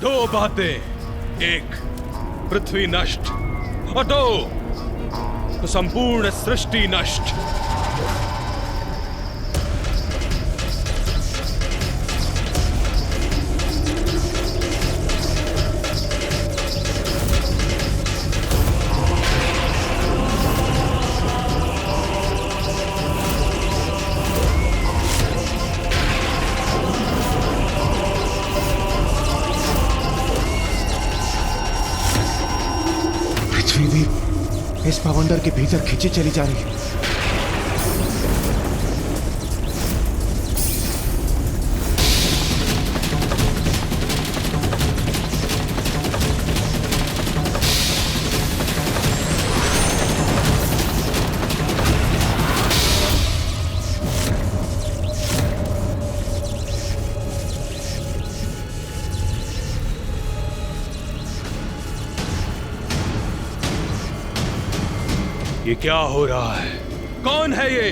दो बातें, एक पृथ्वी नष्ट और दो तो संपूर्ण सृष्टि नष्ट। पृथ्वी भी इस भवंडर के भीतर खींची चली जा रही है। ये क्या हो रहा है? कौन है ये?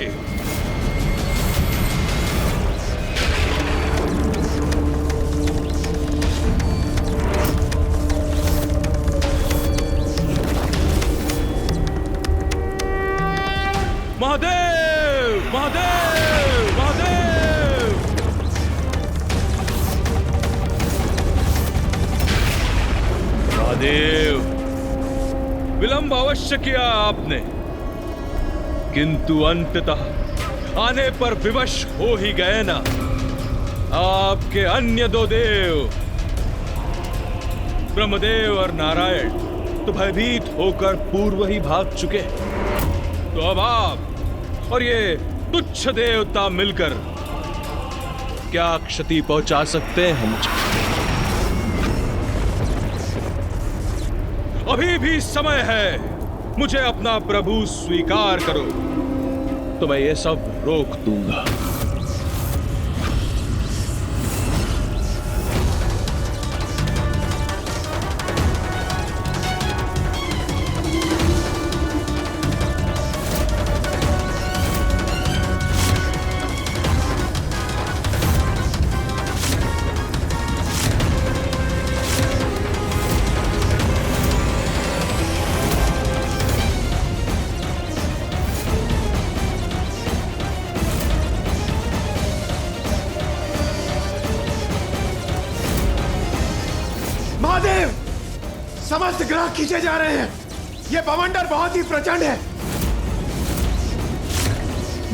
महादेव! महादेव! महादेव! महादेव! विलंब अवश्य किया आपने, किंतु अंततः आने पर विवश हो ही गए ना। आपके अन्य दो देव ब्रह्मदेव और नारायण तो भयभीत होकर पूर्व ही भाग चुके। तो अब आप और ये तुच्छ देवता मिलकर क्या क्षति पहुंचा सकते हैं मुझे? अभी भी समय है, मुझे अपना प्रभु स्वीकार करो तो मैं ये सब रोक दूंगा। महादेव, समस्त ग्रह खींचे जा रहे हैं। यह भवंडर बहुत ही प्रचंड है।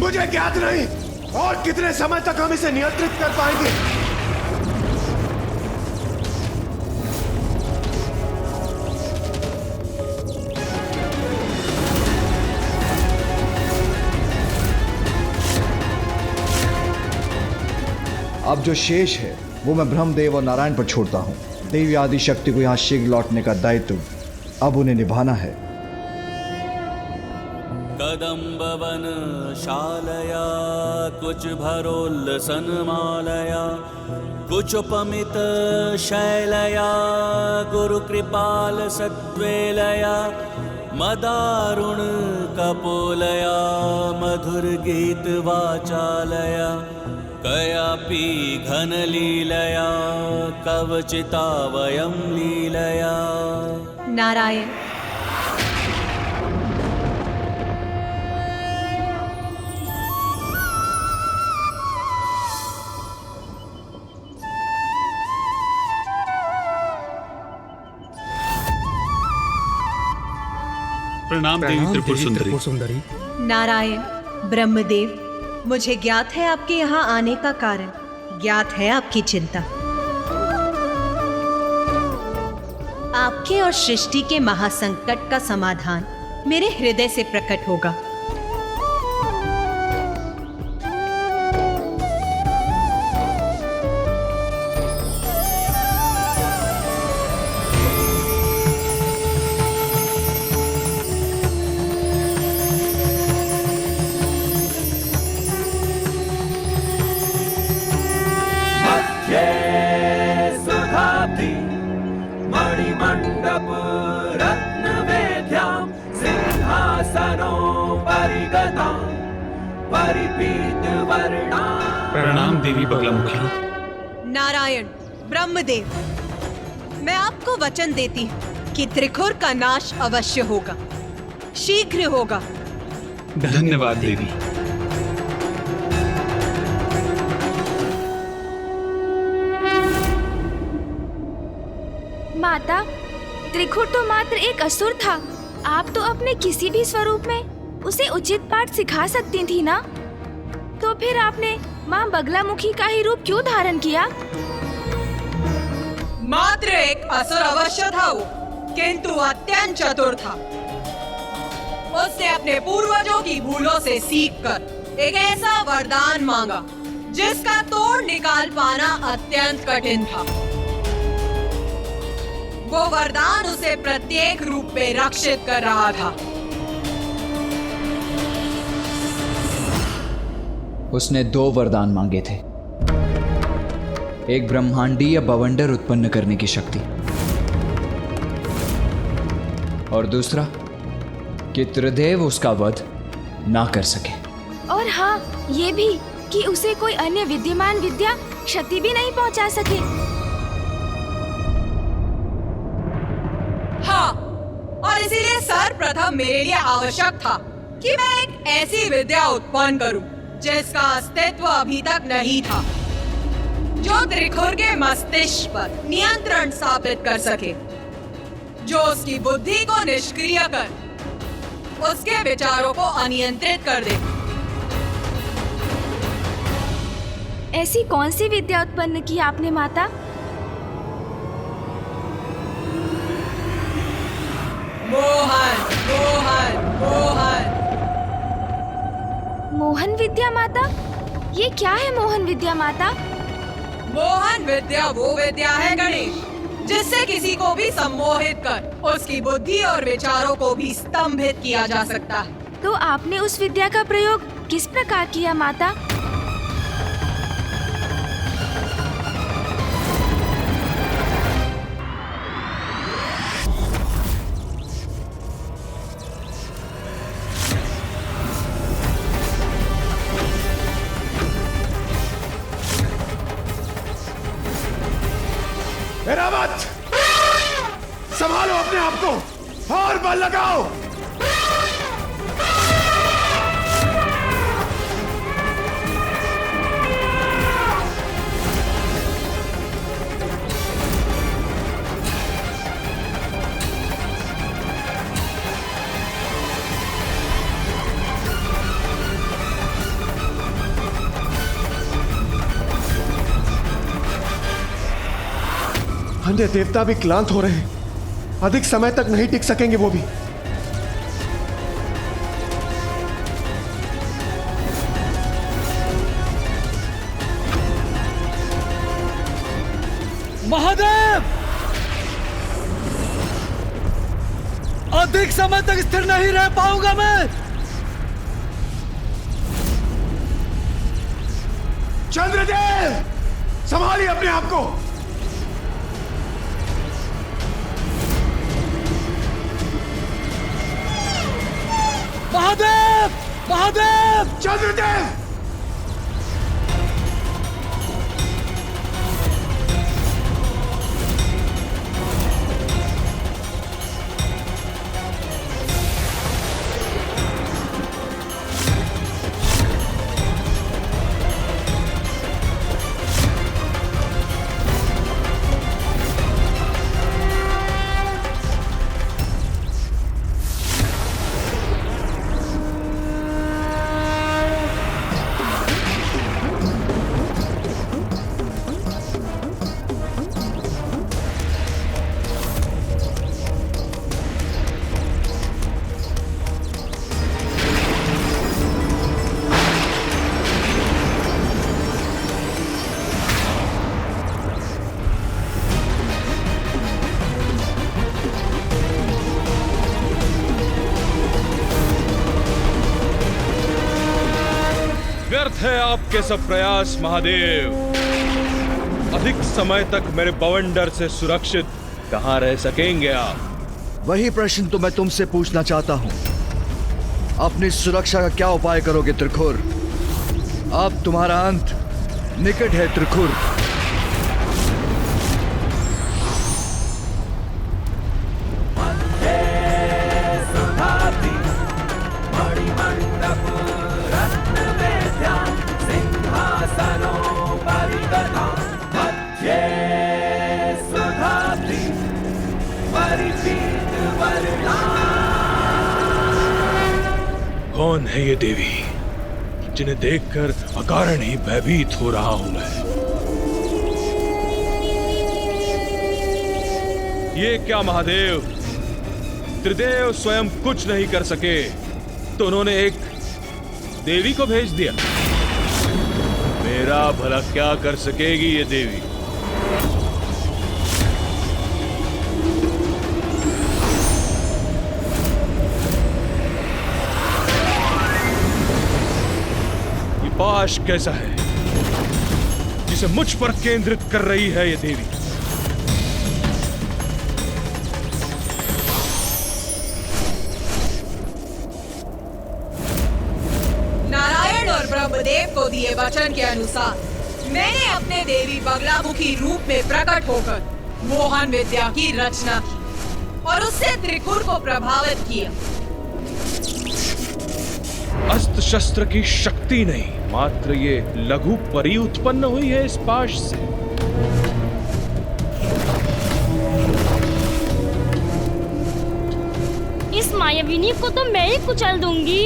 मुझे ज्ञात नहीं और कितने समय तक हम इसे नियंत्रित कर पाएंगे। अब जो शेष है वो मैं ब्रह्मदेव और नारायण पर छोड़ता हूँ। देवी आदि शक्ति को यहाँ शीघ्र लौटने का दायित्व अब उन्हें निभाना है। कदम्बवन शालया कुछ भरोल्लसन मालया कुचुपमित शैलया गुरु कृपाल सद्वेलया मदारुण कपोलया मधुर गीत वाचालया कयापि घन लीलया कवचिता वयं लीलया। नारायण, प्रणाम देवी त्रिपुर सुंदरी। नारायण, ब्रह्मदेव, मुझे ज्ञात है आपके यहाँ आने का कारण, ज्ञात है आपकी चिंता। आपके और सृष्टि के महासंकट का समाधान मेरे हृदय से प्रकट होगा। मणिमंडप रत्न वेद्यां सिंहासनो परिगता परिपीत वर्णा। प्रणाम देवी बगलामुखी। नारायण, ब्रह्मदेव, मैं आपको वचन देती हूँ कि त्रिखुर का नाश अवश्य होगा, शीघ्र होगा। धन्यवाद देवी। माता, त्रिखुर तो मात्र एक असुर था। आप तो अपने किसी भी स्वरूप में उसे उचित पाठ सिखा सकती थी ना? तो फिर आपने माँ बगलामुखी का ही रूप क्यों धारण किया? मात्र एक असुर अवश्य था वो, किंतु अत्यंत चतुर था। उसने अपने पूर्वजों की भूलों से सीखकर एक ऐसा वरदान मांगा जिसका तोड़ निकाल पाना अत्यंत कठिन था। वो वरदान उसे प्रत्येक रूप में रक्षित कर रहा था। उसने 2 वरदान मांगे थे, एक ब्रह्मांडीय बवंडर उत्पन्न करने की शक्ति और दूसरा कि त्रिदेव उसका वध ना कर सके। और हाँ, ये भी कि उसे कोई अन्य विद्यमान विद्या क्षति भी नहीं पहुंचा सके। हाँ, और इसीलिए सर्वप्रथम मेरे लिए आवश्यक था कि मैं एक ऐसी विद्या उत्पन्न करूं जिसका अस्तित्व अभी तक नहीं था, जो त्रिखुर के मस्तिष्क पर नियंत्रण स्थापित कर सके, जो उसकी बुद्धि को निष्क्रिय कर उसके विचारों को अनियंत्रित कर दे। ऐसी कौन सी विद्या उत्पन्न की आपने माता? मोहन, मोहन, मोहन। मोहन विद्या माता? ये क्या है मोहन विद्या माता? मोहन विद्या वो विद्या है गणेश, जिससे किसी को भी सम्मोहित कर उसकी बुद्धि और विचारों को भी स्तंभित किया जा सकता है। तो आपने उस विद्या का प्रयोग किस प्रकार किया माता? एरावत, संभालो अपने आप को और बल लगाओ। अन्य देवता भी क्लांत हो रहे हैं, अधिक समय तक नहीं टिक सकेंगे वो भी। महादेव, अधिक समय तक स्थिर नहीं रह पाऊंगा मैं। चंद्रदेव, संभालिए अपने आप को। महादेव, महादेव, चंद्रदेव, व्यर्थ है आपके सब प्रयास महादेव। अधिक समय तक मेरे बवंडर से सुरक्षित कहां रह सकेंगे आप? वही प्रश्न तो मैं तुमसे पूछना चाहता हूं। अपनी सुरक्षा का क्या उपाय करोगे त्रिखुर? अब तुम्हारा अंत निकट है त्रिखुर। कौन है ये देवी जिन्हें देखकर अकारण ही भयभीत हो रहा हूं मैं? ये क्या महादेव, त्रिदेव स्वयं कुछ नहीं कर सके तो उन्होंने एक देवी को भेज दिया। मेरा भला क्या कर सकेगी ये देवी? ये पाश कैसा है जिसे मुझ पर केंद्रित कर रही है ये देवी? ब्रह्मदेव को दिए वचन के अनुसार मैंने अपने देवी बगलामुखी रूप में प्रकट होकर मोहन विद्या की रचना की और उससे त्रिकुर को प्रभावित किया। अस्त्र शस्त्र की शक्ति नहीं, मात्र ये लघु परी उत्पन्न हुई है इस पाश से। इस मायाविनी को तो मैं ही कुचल दूंगी।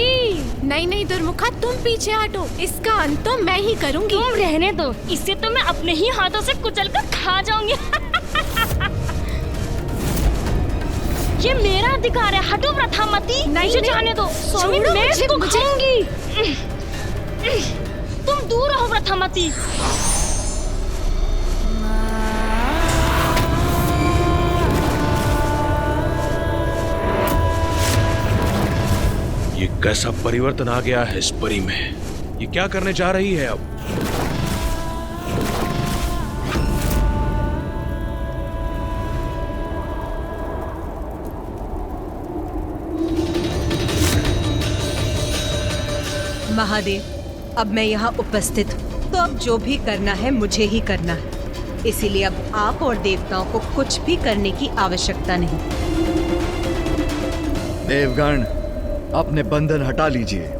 नहीं नहीं दुर्मुखा, तुम पीछे हटो, इसका अंत तो मैं ही करूंगी। तुम रहने दो, इससे तो मैं अपने ही हाथों से कुचल कर खा जाऊंगी। ये मेरा अधिकार है, हटो प्रथामती। नहीं जाने दो स्वामी, मैं इसको खाऊंगी। तुम दूर रहो प्रथामती। ये कैसा परिवर्तन आ गया है इस परी में? ये क्या करने जा रही है अब? महादेव, अब मैं यहाँ उपस्थित हूँ तो अब जो भी करना है मुझे ही करना है, इसीलिए अब आप और देवताओं को कुछ भी करने की आवश्यकता नहीं। देवगण, अपने बंधन हटा लीजिए।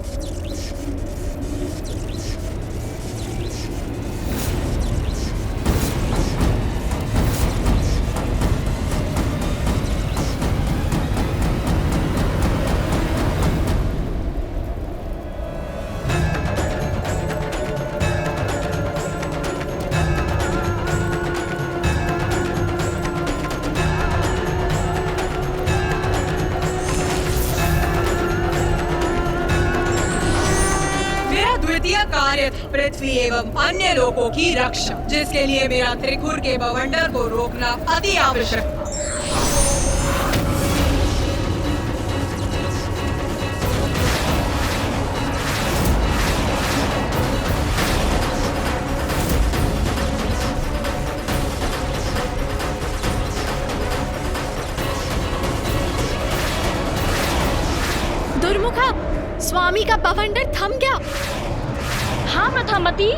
कार्य पृथ्वी एवं अन्य लोगों की रक्षा, जिसके लिए मेरा त्रिकुर के बवंडर को रोकना अति आवश्यक था। दुर्मुखा, स्वामी का बवंडर थम गया। हाँ प्रथामती,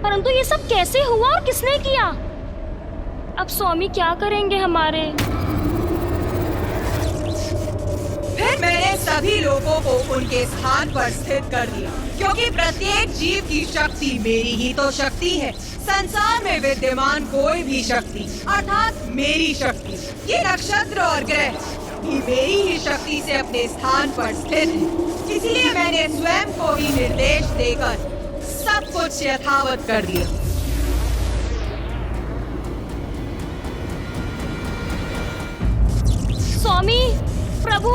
परंतु ये सब कैसे हुआ और किसने किया? अब स्वामी क्या करेंगे हमारे? फिर मैंने सभी लोगों को उनके स्थान पर स्थित कर दिया, क्योंकि प्रत्येक जीव की शक्ति मेरी ही तो शक्ति है। संसार में विद्यमान कोई भी शक्ति अर्थात मेरी शक्ति, ये नक्षत्र और ग्रह भी मेरी ही शक्ति से अपने स्थान पर स्थित है। इसलिए मैंने स्वयं को ही निर्देश देकर सब कुछ यथावत कर दिया। स्वामी, प्रभु,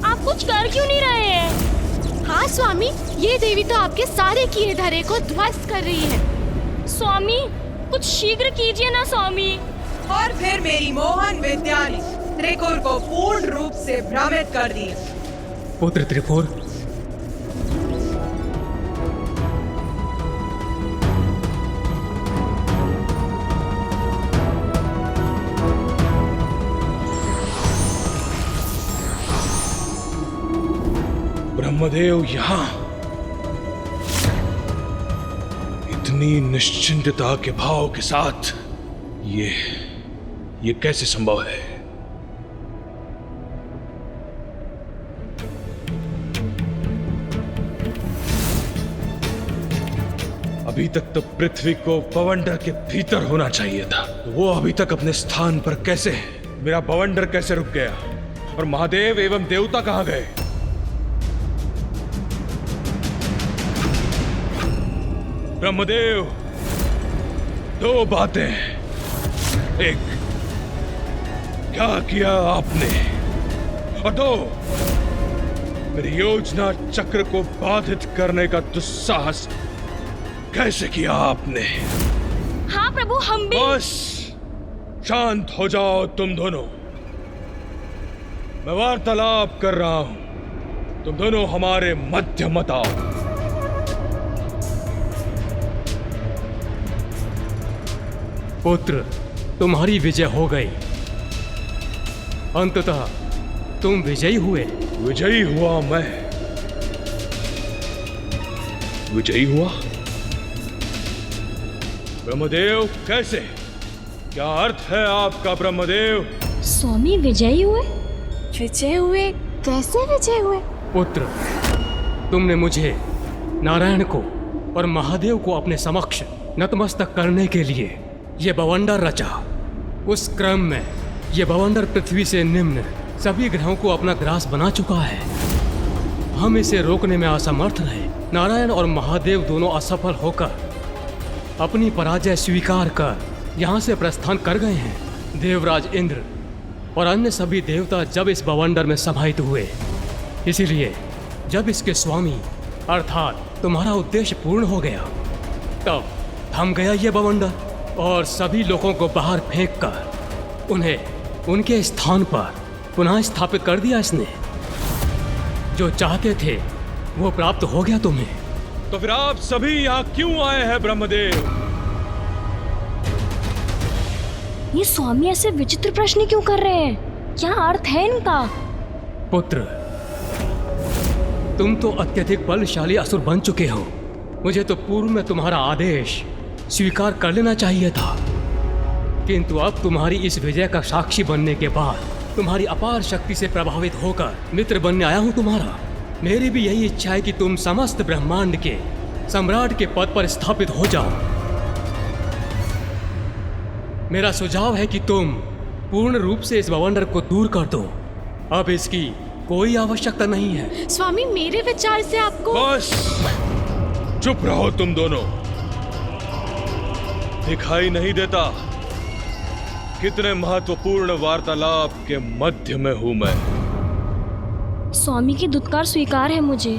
आप कुछ कर क्यों नहीं रहे हैं? हाँ स्वामी, ये देवी तो आपके सारे किए धरे को ध्वस्त कर रही है। स्वामी, कुछ शीघ्र कीजिए ना स्वामी। और फिर मेरी मोहन विद्या ने त्रिकुर को पूर्ण रूप से भ्रमित कर दिया। पुत्र त्रिपुर, ब्रह्मदेव यहाँ इतनी निश्चिंतता के भाव के साथ, ये कैसे संभव है? अभी तक तो पृथ्वी को बवंडर के भीतर होना चाहिए था, वो अभी तक अपने स्थान पर कैसे है? मेरा बवंडर कैसे रुक गया? और महादेव एवं देवता कहाँ गए? ब्रह्मदेव, दो बातें। एक, क्या किया आपने, और दो, मेरी योजना चक्र को बाधित करने का दुस्साहस कैसे किया आपने? हाँ प्रभु, हम भी। बस शांत हो जाओ तुम दोनों। मैं वार्तालाप कर रहा हूं, तुम दोनों हमारे मध्य मत आओ। पुत्र, तुम्हारी विजय हो गई। अंततः तुम विजयी हुए। विजयी हुआ मैं? विजयी हुआ? ब्रह्मदेव, कैसे? क्या अर्थ है आपका ब्रह्मदेव? स्वामी विजयी हुए? विजय हुए? कैसे विजय हुए? पुत्र, तुमने मुझे, नारायण को और महादेव को अपने समक्ष नतमस्तक करने के लिए ये बवंडर रचा। उस क्रम में ये बवंडर पृथ्वी से निम्न सभी ग्रहों को अपना ग्रास बना चुका है। हम इसे रोकने में असमर्थ रहे। नारायण और महादेव दोनों असफल होकर अपनी पराजय स्वीकार कर यहाँ से प्रस्थान कर गए हैं। देवराज इंद्र और अन्य सभी देवता जब इस बवंडर में समाहित हुए, इसीलिए जब इसके स्वामी अर्थात तुम्हारा उद्देश्य पूर्ण हो गया, तब थम गया ये बवंडर और सभी लोगों को बाहर फेंक कर उन्हें उनके स्थान पर पुनः स्थापित कर दिया इसने। जो चाहते थे वो प्राप्त हो गया तुम्हें। तो फिर आप सभी यहाँ क्यों आए हैं ब्रह्मदेव? ये स्वामी ऐसे विचित्र प्रश्न क्यों कर रहे हैं? क्या अर्थ है इनका? पुत्र, तुम तो अत्यधिक बलशाली असुर बन चुके हो। मुझे तो पूर्व में तुम्हारा आदेश स्वीकार कर लेना चाहिए था, किंतु अब तुम्हारी इस विजय का साक्षी बनने के बाद तुम्हारी अपार शक्ति से प्रभावित होकर मित्र बनने आया हूं तुम्हारा। मेरी भी यही इच्छा है कि तुम समस्त ब्रह्मांड के सम्राट के पद पर स्थापित हो जाओ। मेरा सुझाव है कि तुम पूर्ण रूप से इस बवंडर को दूर कर दो। अब इसकी कोई आवश्यकता नहीं है। स्वामी, मेरे विचार से आपको। बस चुप रहो तुम दोनों। दिखाई नहीं देता कितने महत्वपूर्ण वार्तालाप के मध्य में हूं मैं। स्वामी की दुत्कार स्वीकार है मुझे,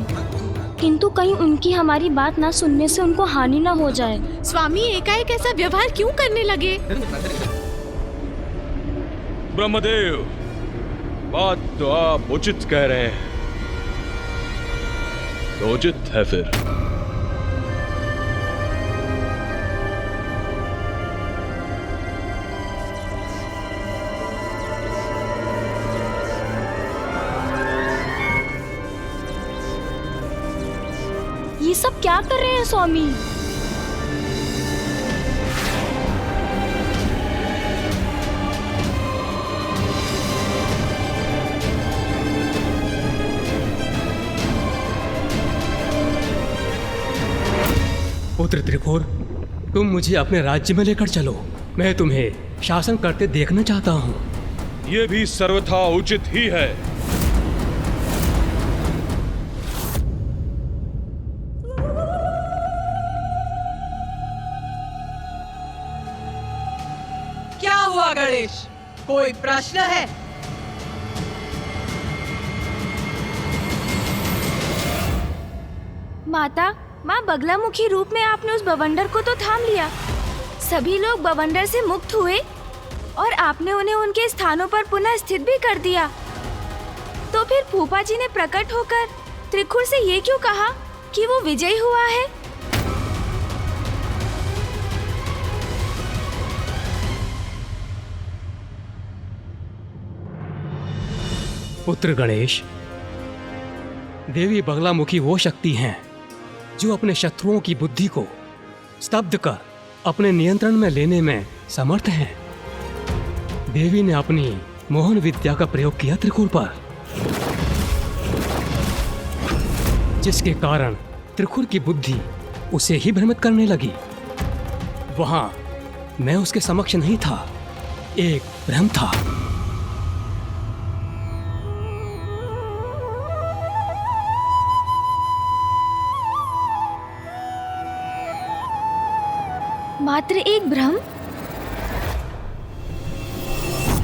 किंतु कहीं उनकी हमारी बात ना सुनने से उनको हानि ना हो जाए। स्वामी एकाएक ऐसा व्यवहार क्यों करने लगे? ब्रह्मदेव, बात तो आप उचित कह रहे हैं, तो उचित है फिर। ये सब क्या कर रहे हैं स्वामी? पुत्र त्रिपुर, तुम मुझे अपने राज्य में लेकर चलो। मैं तुम्हें शासन करते देखना चाहता हूँ। ये भी सर्वथा उचित ही है। क्या हुआ गणेश, कोई प्रश्न है? माता, माँ बगलामुखी रूप में आपने उस बवंडर को तो थाम लिया। सभी लोग बवंडर से मुक्त हुए और आपने उन्हें उनके स्थानों पर पुनः स्थित भी कर दिया। तो फिर फूफा जी ने प्रकट होकर त्रिखुर से ये क्यों कहा कि वो विजयी हुआ है? पुत्र गणेश, देवी बगलामुखी वो शक्ति हैं जो अपने शत्रुओं की बुद्धि को स्तब्ध कर अपने नियंत्रण में लेने में समर्थ हैं। देवी ने अपनी मोहन विद्या का प्रयोग किया त्रिखुर पर, जिसके कारण त्रिखुर की बुद्धि उसे ही भ्रमित करने लगी। वहां मैं उसके समक्ष नहीं था, एक भ्रम था। मात्र एक भ्रम?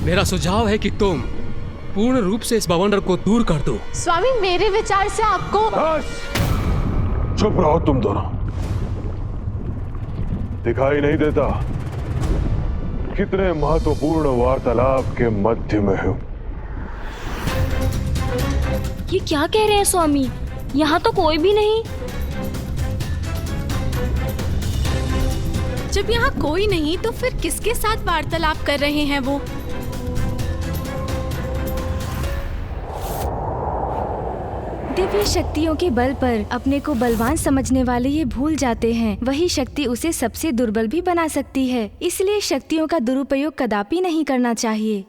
मेरा सुझाव है कि तुम पूर्ण रूप से इस बवंडर को दूर कर दो। स्वामी, मेरे विचार से आपको... बस चुप रहो तुम दोनों। दिखाई नहीं देता कितने महत्वपूर्ण वार्तालाप के मध्य में हूं। ये क्या कह रहे हैं स्वामी? यहाँ तो कोई भी नहीं। जब यहाँ कोई नहीं तो फिर किसके साथ वार्तालाप कर रहे हैं वो? दिव्य शक्तियों के बल पर अपने को बलवान समझने वाले ये भूल जाते हैं वही शक्ति उसे सबसे दुर्बल भी बना सकती है। इसलिए शक्तियों का दुरुपयोग कदापि नहीं करना चाहिए।